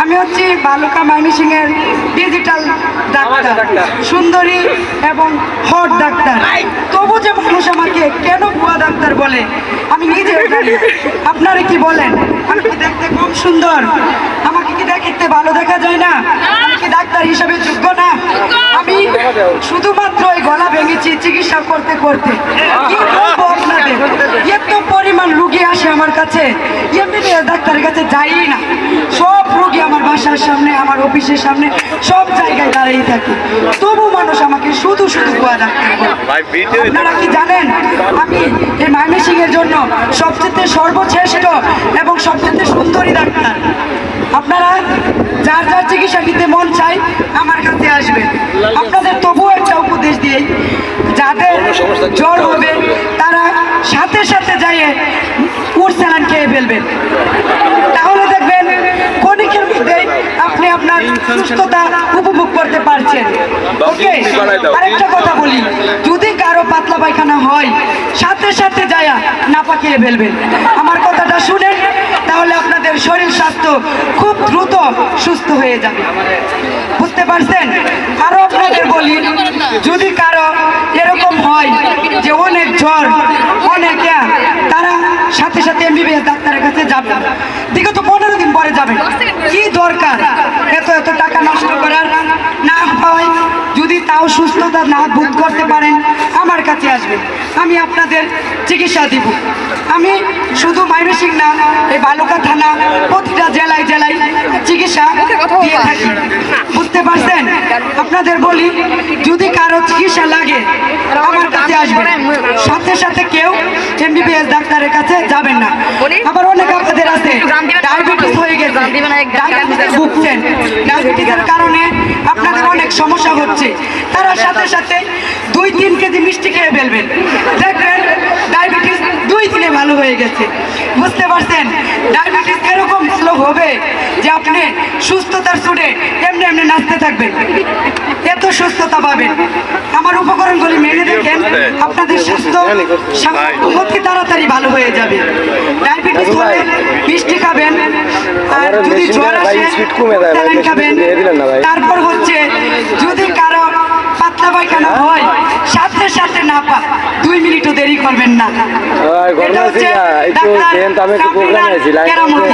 আমি হচ্ছি বালুকা ময়মনসিংহের ডিজিটাল ডাক্তার, সুন্দরী এবং হট ডাক্তার। তবু যে মানুষ আমাকে কেন ভুয়া ডাক্তার বলে আমি নিজে জানি। আপনারা কি বলেন? আমি কি দেখতে কম সুন্দর? আমাকে কি দেখতে ভালো দেখা যায় না? আমি কি ডাক্তার হিসাবে যোগ্য না? আমি শুধুমাত্র এই গলা ভেঙেছি চিকিৎসা করতে করতে। কি বলবো আপনাদের, এত পরিমাণ রুগী আসে আমার কাছে, এমবিবিএস ডাক্তারের কাছে যাই না। সব রুগী আমার বাসার সামনে, আমার অফিসের সামনে, সব জায়গায় দাঁড়িয়ে থাকে। তবু মানুষ আমাকে শুধু শুধু ভুয়া ডাক্তার বলে। আপনারা কি জানেন আমি এই ময়মনসিংহের জন্য সবচেয়ে সর্বশ্রেষ্ঠ এবং সবচেয়ে সুন্দরী ডাক্তার। আপনারা যার যার চিকিৎসা নিতে মন চাই আমার কাছে আসবেন। আপনাদের তবুও একটা উপদেশ দিই, যাদের জ্বর হবে তারা সাথে সাথে যাইয়ে উড়সালান খেয়ে ফেলবেন। তাহলে দেখবেন ক্ষণিকের মধ্যে আপনি আপনার সুস্থতা উপভোগ করতে পারছেন। ওকে, আরেকটা কথা বলি, যদি কারো পাতলা পায়খানা হয় সাথে সাথে যায়া নাপা খেয়ে ফেলবেন। আমার কথাটা শুনেন, তাহলে আপনাদের শরীর স্বাস্থ্য খুব দ্রুত সুস্থ হয়ে যাবে। বুঝতে পারছেন? আরো আপনাদের বলি, যদি কারো এরকম হয় যে অনেক জ্বর, অনেক তারা সাথে সাথে এমবিবিএস ডাক্তারের কাছে যাবে। বিগত 15 দিন পরে যাবেন। কি দরকার এত টাকা নষ্ট করার? না হয় যদি তাও সুস্থতা না বোধ করতে পারেন আমার কাছে আসবেন, আমি আপনাদের চিকিৎসা দিব। আমি শুধু ময়মনসিংহ না, এই বালুকা থানা প্রতিটা জেলায় জেলায় চিকিৎসা দিয়ে থাকি। বুঝতে পারছেন? আপনাদের বলি, যদি কারো চিকিৎসা লাগে আমার কাছে আসবেন, সাথে সাথে কেউ এমবিবিএস ডাক্তারের কাছে যাবেন না। আবার অনেক আপনাদের আছে ডায়াবেটিস হয়ে গেছে, ডায়াবেটিসে ভুগছেন, ডায়াবেটিসের কারণে আপনাদের অনেক সমস্যা হচ্ছে, তারা সাথে সাথে 2-3 কেজি মিষ্টি খেয়ে ফেলবেন, দেখবেন ডায়াবেটিস 2 দিনে ভালো হয়ে গেছে। বুঝতে পারছেন? ডায়াবেটিস এরকম ভালো হবে যে আপনি সুস্থতার সুরে এমনি এমনি নাচতে থাকবেন, এত সুস্থতা পাবেন। আমার উপকরণগুলি মেনে দেখেন, আপনাদের স্বাস্থ্য অতি তাড়াতাড়ি ভালো হয়ে যাবে। ডায়াবেটিস হলে মিষ্টি খাবেন, আর যদি জ্বর আসে স্যালাইন খাবেন। তারপর হচ্ছে যদি কারো পাতলা পায়খানা হয় সাথে সাথে নাপা, 2 মিনিটও দেরি করবেন না। এটা হচ্ছে কেরামতি।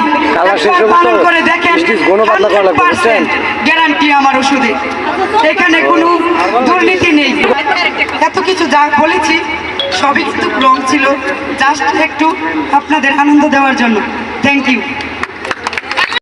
পালন করে দেখেন, 100% গ্যারান্টি আমার ওষুধে। এখানে কোনো দুর্নীতি নেই। এত কিছু যা বলেছি সবই কিন্তু রং ছিল, জাস্ট একটু আপনাদের আনন্দ দেওয়ার জন্য। Thank you.